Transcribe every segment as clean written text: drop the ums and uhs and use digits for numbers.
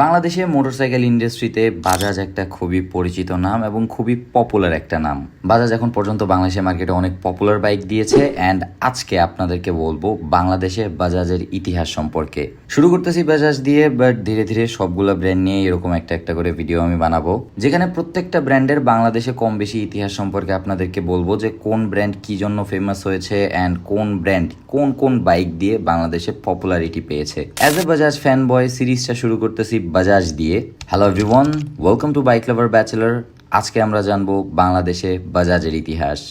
বাংলাদেশে মোটরসাইকেল ইন্ডাস্ট্রিতে বাজাজ একটা খুবই পরিচিত নাম এবং খুবই পপুলার একটা নাম। বাজাজ এখন পর্যন্ত বাংলাদেশের মার্কেটে অনেক পপুলার বাইক দিয়েছে অ্যান্ড আজকে আপনাদেরকে বলবো বাংলাদেশে বাজাজের ইতিহাস সম্পর্কে। শুরু করতেছি বাজাজ দিয়ে, বাট ধীরে ধীরে সবগুলো ব্র্যান্ড নিয়ে এরকম একটা একটা করে ভিডিও আমি বানাবো, যেখানে প্রত্যেকটা ব্র্যান্ডের বাংলাদেশে কম বেশি ইতিহাস সম্পর্কে আপনাদেরকে বলবো যে কোন ব্র্যান্ড কি জন্য ফেমাস হয়েছে অ্যান্ড কোন ব্র্যান্ড কোন কোন বাইক দিয়ে বাংলাদেশে পপুলারিটি পেয়েছে। As a Bajaj fan boy সিরিজটা শুরু করতেছি বাজাজ দিয়ে। Hello everyone, welcome to bike lover bachelor. আজকে আমরা জানবো বাংলাদেশে বাজাজের ইতিহাস।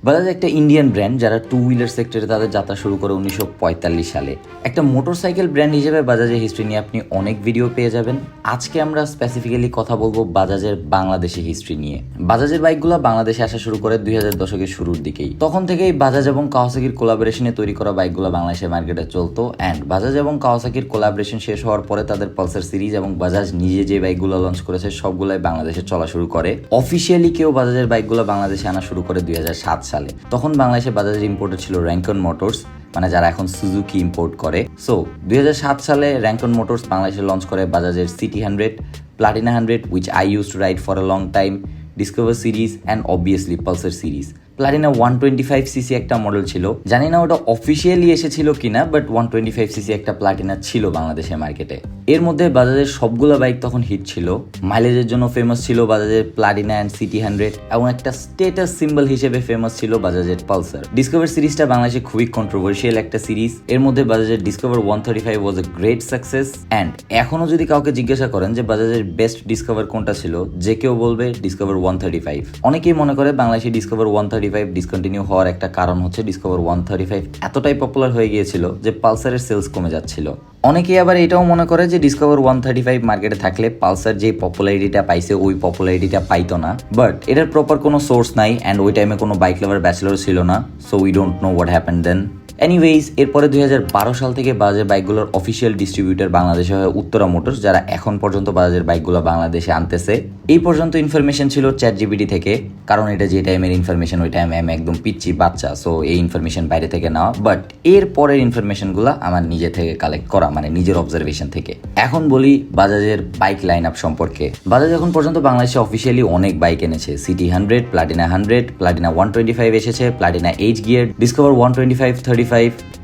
বাজাজ একটা ইন্ডিয়ান ব্র্যান্ড যারা টু হুইলার সেক্টরে তাদের যাত্রা শুরু করে 1945 সালে। একটা মোটরসাইকেল ব্র্যান্ড হিসেবে বাজাজের হিস্ট্রি নিয়ে আপনি অনেক ভিডিও পেয়ে যাবেন। আজকে আমরা স্পেসিফিক্যালি কথা বলবো বাজাজের বাংলাদেশি হিস্ট্রি নিয়ে। বাজাজের বাইকগুলো বাংলাদেশে আসা শুরু করে 2000 দশকের শুরুর দিকেই। তখন থেকেই বাজাজ এবং কাওয়াসাকির কোলাবোরেশনে তৈরি করা বাইকগুলো বাংলাদেশের মার্কেটে চলতো অ্যান্ড বাজাজ এবং কাওয়াসাকির কোলাবোরেশন শেষ হওয়ার পরে তাদের পালসার সিরিজ এবং বাজাজ নিজে যে বাইকগুলো লঞ্চ করেছে সবগুলাই বাংলাদেশে চলা শুরু করে। অফিসিয়ালি কেউ বাজাজের বাইকগুলো বাংলাদেশে আনা শুরু করে 2007 সালে। তখন বাংলাদেশে বাজাজের ইম্পোর্টার ছিল র্যাঙ্কন মোটরস, মানে যারা এখন সুজুকি ইম্পোর্ট করে। সো 2007 সালে র্যাঙ্কন মোটরস বাংলাদেশে লঞ্চ করে বাজাজের city 100, Platina 100 which I used to ride for a long time, discover series and obviously Pulsar series. Platina 125cc একটা মডেল ছিল, জানি না ওটা অফিসিয়ালি এসেছিল কিনা, বাট 125cc একটা প্লাটিনা ছিল বাংলাদেশের মার্কেটে। এর মধ্যে বাজাজের সবগুলো বাইক তখন হিট ছিল। মাইলেজের জন্য ফেমাস ছিল বাজাজের প্লাটিনা অ্যান্ড সিটি 100 এবং একটা স্টেটাস সিম্বল হিসেবে ফেমাস ছিল বাজাজের পালসার। ডিসকভার সিরিজটা বাংলাদেশে খুবই কন্ট্রোভার্সিয়াল একটা সিরিজ। এর মধ্যে বাজাজের Discover 135 was a great success and এখনো যদি কাউকে জিজ্ঞাসা করেন যে বাজাজের বেস্ট ডিসকভার কোনটা ছিল, যে কেউ বলবে ডিসকভার 135। অনেকেই মনে করে বাংলাদেশে ডিসকভার 135 ডিসকন্টিনিউ হওয়ার একটা কারণ হচ্ছে ডিসকভার 135 এতটাই পপুলার হয়ে গিয়েছিল যে পালসারের সেলস কমে যাচ্ছিল। অনেকেই আবার এটাও মনে করে যে ডিসকভার 135 মার্কেটে থাকলে পালসার যে পপুলারিটিটা পাইছে ওই পপুলারিটিটা পাইতো না, বাট এটার প্রপার কোনো সোর্স নাই অ্যান্ড ওই টাইমে কোনো বাইক লাভার ব্যাচেলর ছিল না। So we don't know what happened then. Anyways, এরপরে 2012 সাল থেকে বাজাজের বাইকগুলোর অফিসিয়াল ডিস্ট্রিবিউটর বাংলাদেশে হয় উত্তরা মোটরস, যারা এখন পর্যন্ত বাজাজের বাইকগুলো বাংলাদেশে আনতেছে। এই পর্যন্ত ইনফরমেশন ছিল ChatGPT থেকে, কারণ এটা যে টাইমের ইনফরমেশন ওই টাইমে আমি একদম পিচ্ছি বাচ্চা, সো এই ইনফরমেশন বাইরে থেকে নেওয়া। বাট এর পরের ইনফরমেশনগুলো আমার নিজে থেকে কালেক্ট করা, মানে নিজের অবজারভেশন থেকে। এখন বলি বাজাজের বাইক লাইন আপ সম্পর্কে। বাজাজ এখন পর্যন্ত বাংলাদেশে অফিসিয়ালি অনেক বাইক এনেছে। সিটি 100, প্লাটিনা 100, প্লাটিনা 125 এসেছে, Platina H gear, discover 125, 35,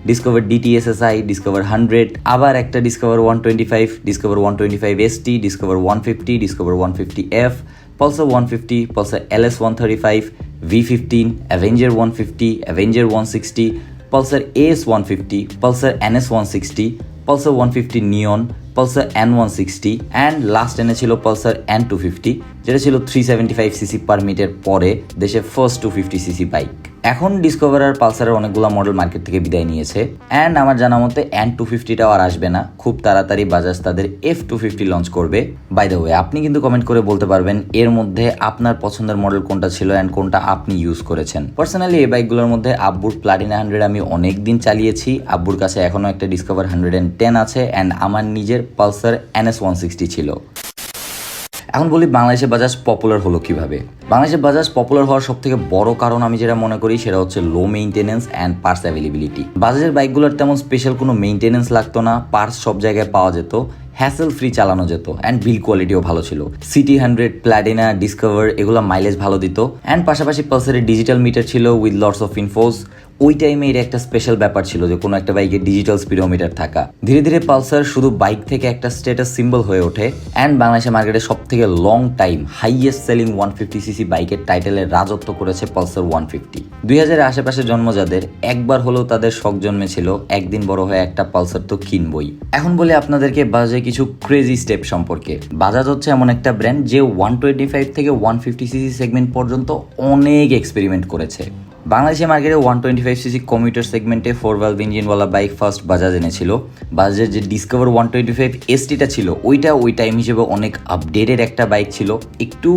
discover DTSSI, discover 100, আবার একটা discover 125, discover 125 ST, discover 150, discover 150F, Pulsar 150, Pulsar LS 135, V15, Avenger 150, Avenger 160, Pulsar AS 150, Pulsar NS 160, Pulsar 150 neon, Pulsar N160 and last এনেছিল Pulsar N250, যেটা ছিল 375cc per metre পরে দেশে first 250cc bike. এখন discover আর পালসারের অনেকগুলো model market থেকে বিদায় নিয়েছে অ্যান্ড আমার জানা মতে N250টাও আর আসবে না। খুব তাড়াতাড়ি বাজাজ তাদের F250 লঞ্চ করবে। বাই দ্য ওয়ে, আপনি কিন্তু কমেন্ট করে বলতে পারবেন এর মধ্যে আপনার পছন্দের মডেল কোনটা ছিল অ্যান্ড কোনটা আপনি ইউজ করেছেন। পার্সোনালি এই বাইকগুলোর মধ্যে আব্বুর প্লাটিনা 100 আমি অনেক দিন চালিয়েছি। আব্বুর কাছে এখনো একটা ডিসকভার 110 আছে অ্যান্ড আমার নিজের পালসার NS 160 ছিল। এখন বলি বাংলাদেশে বাজাজ পপুলার হলো কিভাবে। বাংলাদেশে বাজাজ পপুলার হওয়ার সব থেকে বড় কারণ আমি যেটা মনে করি সেটা হচ্ছে লো মেইনটেনেন্স অ্যান্ড পার্টস অ্যাভেলেবিলিটি। বাজাজের বাইকগুলোর তেমন স্পেশাল কোনো মেইনটেনেন্স লাগতো না, পার্টস সব জায়গায় পাওয়া যেত, হ্যাসেল ফ্রি চালানো যেত অ্যান্ড বিল কোয়ালিটিও ভালো ছিল। সিটি 100, প্লাটিনা, ডিসকভার এগুলো মাইলেজ ভালো দিত অ্যান্ড পাশাপাশি পালসারের ডিজিটাল মিটার ছিল উইথ লটস অফ ইনফোস। ওই টাইমে এর একটা স্পেশাল ব্যাপার ছিল যে কোনো একটা বাইকে ডিজিটাল স্পিডোমিটার থাকা। ধীরে ধীরে পালসার শুধু বাইক থেকে একটা স্ট্যাটাস সিম্বল হয়ে ওঠে অ্যান্ড বাংলাদেশের মার্কেটে সব থেকে long time highest selling 150cc বাইকের টাইটেলের রাজত্ব করেছে পালসার 150। 2000-এর আশেপাশে জন্ম যাদের, একবার হলেও তাদের শখ জন্মেছিল একদিন বড় হয়ে একটা পালসার তো কিনবই। এখন বলি আপনাদেরকে বাজাজের কিছু ক্রেজি স্টেপ সম্পর্কে। বাজাজ হচ্ছে এমন একটা ব্র্যান্ড যে 125 থেকে 150cc সেগমেন্ট পর্যন্ত অনেক এক্সপেরিমেন্ট করেছে। বাংলাদেশের মার্কেটে 125cc কমিউটার সেগমেন্টে 4 ভালভ ইঞ্জিনওয়ালা বাইক ফার্স্ট বাজাজ এনেছিল। বাজাজের যে ডিসকভার 125 STটা ছিল ওইটা ওই টাইম হিসেবে অনেক আপডেটেড একটা বাইক ছিল। একটু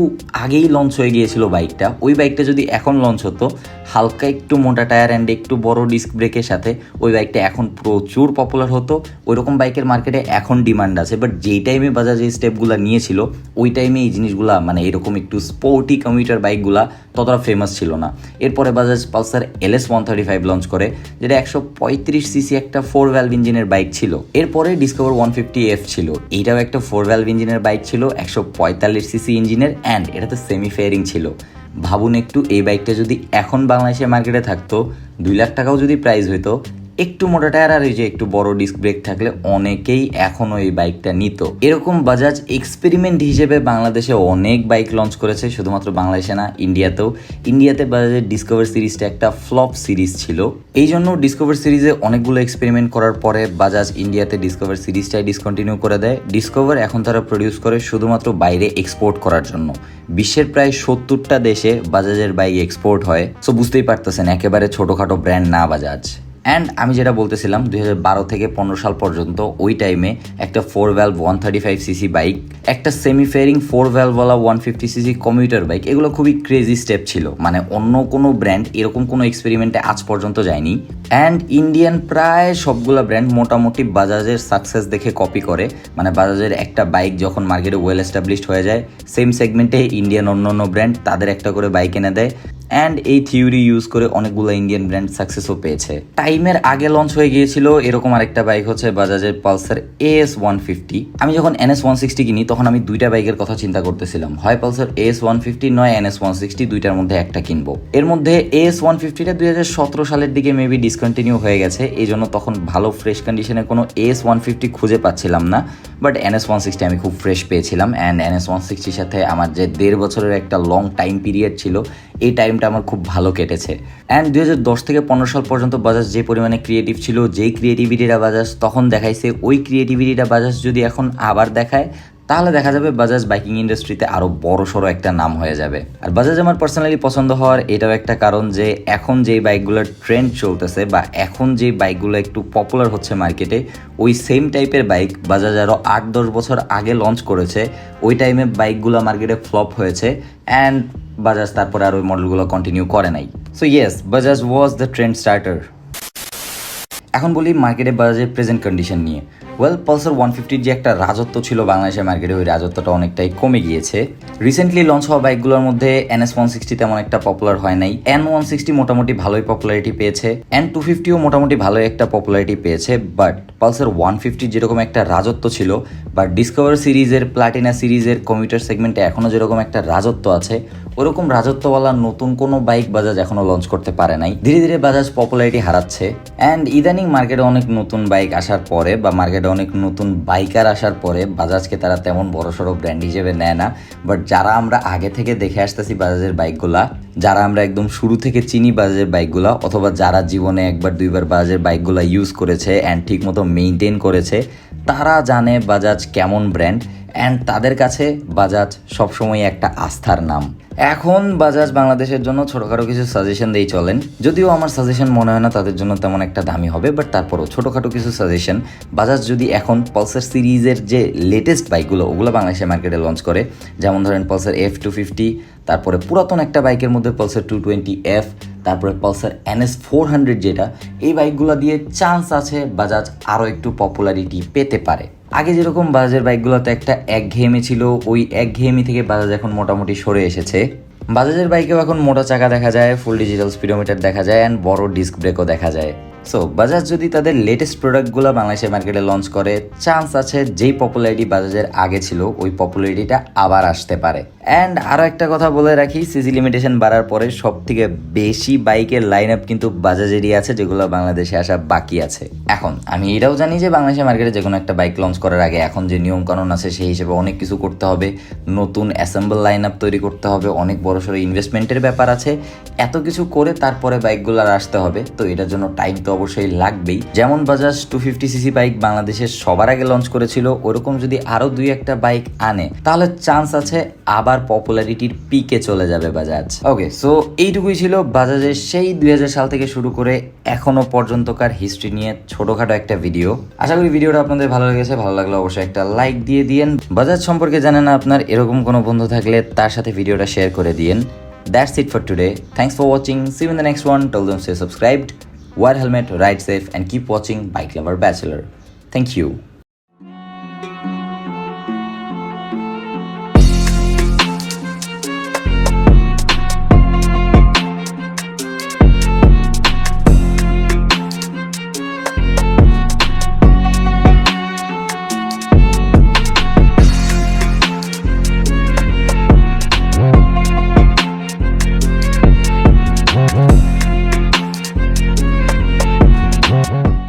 আগেই লঞ্চ হয়ে গিয়েছিল বাইকটা। ওই বাইকটা যদি এখন লঞ্চ হতো, হালকা একটু মোটা টায়ার অ্যান্ড একটু বড় ডিস্ক ব্রেকের সাথে, ওই বাইকটা এখন প্রচুর পপুলার হতো। ওইরকম বাইকের মার্কেটে এখন ডিমান্ড আছে, বাট যেই টাইমে বাজাজ এই স্টেপগুলো নিয়েছিল ওই টাইমে এই জিনিসগুলা মানে এরকম একটু স্পোর্টি কমিউটার বাইকগুলা ততটা ফেমাস ছিল না। এরপরে Bajaj Bajaj Pulsar LS 135 launch করে, যেটা 135 সিসি একটা 4 ভ্যালভ ইঞ্জিনের বাইক ছিল। এরপরে ডিসকভার 150F ছিল, এইটাও একটা 4 ভ্যালভ ইঞ্জিনের বাইক ছিল, 145 সিসি ইঞ্জিনের, অ্যান্ড এটাতে সেমি ফেয়ারিং ছিল। ভাবুন একটু, এই বাইকটা যদি এখন বাংলাদেশে মার্কেটে থাকতো, 2 লাখ টাকাও যদি প্রাইস হইতো, একটু মোটা টায়ার আর এই যে একটু বড় ডিস্ক ব্রেক থাকলে অনেকেই এখনও এই বাইকটা নিত। এরকম বাজাজ এক্সপেরিমেন্ট হিসেবে বাংলাদেশে অনেক বাইক লঞ্চ করেছে, শুধুমাত্র বাংলাদেশে না, ইন্ডিয়াতেও। ইন্ডিয়াতে বাজাজের ডিসকভার সিরিজটা একটা ফ্লপ সিরিজ ছিল, এই জন্য ডিসকভার সিরিজে অনেকগুলো এক্সপেরিমেন্ট করার পরে বাজাজ ইন্ডিয়াতে ডিসকভার সিরিজটাই ডিসকন্টিনিউ করে দেয়। ডিসকভার এখন তারা প্রডিউস করে শুধুমাত্র বাইরে এক্সপোর্ট করার জন্য। বিশ্বের প্রায় 70টা দেশে বাজাজের বাইক এক্সপোর্ট হয়। সো বুঝতেই পারতেছেন, একেবারে ছোটোখাটো ব্র্যান্ড না বাজাজ। অ্যান্ড আমি যেটা বলতেছিলাম, 2012 থেকে 15 সাল পর্যন্ত ওই টাইমে একটা 4 ভ্যালভ 135 সিসি বাইক, একটা সেমি ফেয়ারিং 4 ভ্যালভওয়ালা 150 সিসি কমিউটার বাইক, এগুলো খুবই ক্রেজি স্টেপ ছিল। মানে অন্য কোনো ব্র্যান্ড এরকম কোনো এক্সপেরিমেন্টে আজ পর্যন্ত যায়নি। অ্যান্ড ইন্ডিয়ান প্রায় সবগুলো ব্র্যান্ড মোটামুটি বাজাজের সাকসেস দেখে কপি করে। মানে বাজাজের একটা বাইক যখন মার্কেটে ওয়েল এস্টাবলিশড হয়ে যায়, সেম সেগমেন্টে ইন্ডিয়ান অন্য ব্র্যান্ড তাদের একটা করে বাইক এনে দেয়। অ্যান্ড এই থিওরি ইউজ করে অনেকগুলো ইন্ডিয়ান ব্র্যান্ড সাকসেসও পেয়েছে। টাইমের আগে লঞ্চ হয়ে গিয়েছিল এরকম আরেকটা বাইক হচ্ছে বাজাজের পালসার AS 150। আমি যখন NS 160 কিনি তখন আমি দুইটা বাইকের কথা চিন্তা করতেছিলাম, হয় পালসার AS 150 নয় NS 160, দুইটার মধ্যে একটা কিনবো। এর মধ্যে AS 150টা 2017 সালের দিকে মেবি ডিসকন্টিনিউ হয়ে গেছে, এই জন্য তখন ভালো ফ্রেশ কন্ডিশনে কোনো AS 150 খুঁজে পাচ্ছিলাম না। বাট NS 160 আমি খুব ফ্রেশ পেয়েছিলাম। অ্যান্ড NS 160 সাথে আমার যে 1.5 বছরের একটা লং টাইম পিরিয়ড ছিল, এই টাইমটা আমার খুব ভালো কেটেছে। অ্যান্ড 2010 থেকে 15 সাল পর্যন্ত বাজাজ যে পরিমাণে ক্রিয়েটিভ ছিল, যেই ক্রিয়েটিভিটিটা বাজাজ তখন দেখাইছে, ওই ক্রিয়েটিভিটিটা বাজাজ যদি এখন আবার দেখায়, তাহলে দেখা যাবে বাজাজ বাইকিং ইন্ডাস্ট্রিতে আরও বড়সড় একটা নাম হয়ে যাবে। আর বাজাজ আমার পার্সোনালি পছন্দ হওয়ার এটাও একটা কারণ যে এখন যেই বাইকগুলোর ট্রেন্ড চলতেছে বা এখন যেই বাইকগুলো একটু পপুলার হচ্ছে মার্কেটে, ওই সেম টাইপের বাইক বাজাজ আরও 8-10 বছর আগে লঞ্চ করেছে। ওই টাইমে বাইকগুলো মার্কেটে ফ্লপ হয়েছে, অ্যান্ড বাজাজ তারপরে আর ওই মডেলগুলো কন্টিনিউ করে নাই। So yes, Bajaj was the trend starter. এখন বলি মার্কেটে বাজাজের প্রেজেন্ট কন্ডিশন নিয়ে। ওয়েল, পালসার 150 যে একটা রাজত্ব ছিল বাংলাদেশের মার্কেটে, ওই রাজত্বটা অনেকটাই কমে গিয়েছে। রিসেন্টলি লঞ্চ হওয়া বাইকগুলোর মধ্যে NS 160 তেমন একটা পপুলার হয় নাই, N160 মোটামুটি ভালোই পপুলারিটি পেয়েছে, N250ও মোটামুটি ভালোই একটা পপুলারিটি পেয়েছে। বাট পালসার 150 যেরকম একটা রাজত্ব ছিল, বা ডিসকভার সিরিজের, প্লাটিনা সিরিজের কমিউটার সেগমেন্টে এখনও যেরকম একটা রাজত্ব আছে, ওরকম রাজত্বওয়ালা নতুন কোনো বাইক বাজাজ এখনও লঞ্চ করতে পারে নাই। ধীরে ধীরে বাজাজ পপুলারিটি হারাচ্ছে। অ্যান্ড ইদানিং মার্কেটে অনেক নতুন বাইক আসার পরে বা মার্কেটে অনেক নতুন বাইকার আসার পরে বাজাজকে তারা তেমন বড়সড় ব্র্যান্ড হিসেবে নেয় না। বাট যারা আমরা আগে থেকে দেখে আসতেছি বাজাজের বাইকগুলা, যারা আমরা একদম শুরু থেকে চিনি বাজাজের বাইকগুলা, অথবা যারা জীবনে একবার দুইবার বাজাজের বাইকগুলা ইউজ করেছে অ্যান্ড ঠিক মতো মেনটেন করেছে, তারা জানে বাজাজ কেমন ব্র্যান্ড। অ্যান্ড তাদের কাছে বাজাজ সবসময় একটা আস্থার নাম। এখন বাজাজ বাংলাদেশের জন্য ছোটোখাটো কিছু সাজেশন দিয়েই চলেন, যদিও আমার সাজেশন মনে হয় না তাদের জন্য তেমন একটা দামি হবে, বাট তারপরও ছোটোখাটো কিছু সাজেশন। বাজাজ যদি এখন পালসার সিরিজের যে লেটেস্ট বাইকগুলো ওগুলো বাংলাদেশের মার্কেটে লঞ্চ করে, যেমন ধরেন পালসার F250, তারপরে পুরাতন একটা বাইকের মধ্যে পালসার 220F, তারপরে পালসার NS 400, যেটা এই বাইকগুলো দিয়ে চান্স আছে বাজাজ আরও একটু পপুলারিটি পেতে পারে। আগে যেরকম বাজাজের বাইকগুলোতে একটা একঘেয়েমি ছিল, ওই একঘেয়েমি থেকে বাজাজ এখন মোটামুটি সরে এসেছে। বাজাজের বাইকেও এখন মোটা চাকা দেখা যায়, ফুল ডিজিটাল স্পিডোমিটার দেখা যায়, অ্যান্ড বড় ডিস্ক ব্রেকও দেখা যায়। সো বাজাজ যদি তাদের লেটেস্ট প্রোডাক্টগুলো বাংলাদেশের মার্কেটে লঞ্চ করে, চান্স আছে যেই পপুলারিটি বাজাজের আগে ছিল ওই পপুলারিটিটা আবার আসতে পারে। অ্যান্ড আরও একটা কথা বলে রাখি, সিসি লিমিটেশন বাড়ার পরে সব থেকে বেশি বাইকের লাইন আপ কিন্তু বাজাজেরই আছে, যেগুলো বাংলাদেশে আসা বাকি আছে। এখন আমি এটাও জানি যে বাংলাদেশের মার্কেটে যে কোনো একটা বাইক লঞ্চ করার আগে এখন যে নিয়মকানুন আছে সেই হিসেবে অনেক কিছু করতে হবে, নতুন অ্যাসেম্বল লাইন আপ তৈরি করতে হবে, অনেক বড়সড় ইনভেস্টমেন্টের ব্যাপার আছে। এত কিছু করে তারপরে বাইকগুলো আসতে হবে, তো এটার জন্য টাইম তো অবশ্যই লাগবেই। যেমন বাজাজ 250 সিসি বাইক বাংলাদেশের সবার আগে লঞ্চ করেছিল, ওরকম যদি আরও 2-1টা বাইক আনে তাহলে চান্স আছে আবার পপুলারিটির পিকে চলে যাবে বাজাজ। ওকে, সো এইটুকুই ছিল বাজাজের সেই 2000 সাল থেকে শুরু করে এখনো পর্যন্তকার হিস্ট্রি নিয়ে ছোটখাটো একটা ভিডিও। আশা করি ভিডিওটা আপনাদের ভালো লেগেছে। ভালো লাগলে অবশ্যই একটা লাইক দিয়ে দিয়েন। বাজাজ সম্পর্কে জানেন না আপনার এরকম কোনো বন্ধু থাকলে তার সাথে ভিডিওটা শেয়ার করে দিয়েন। That's it for today. Thanks for watching. See you in the next one. Till then, stay subscribed, wear helmet, ride safe, and keep watching Bike Lover Bachelor. Thank you.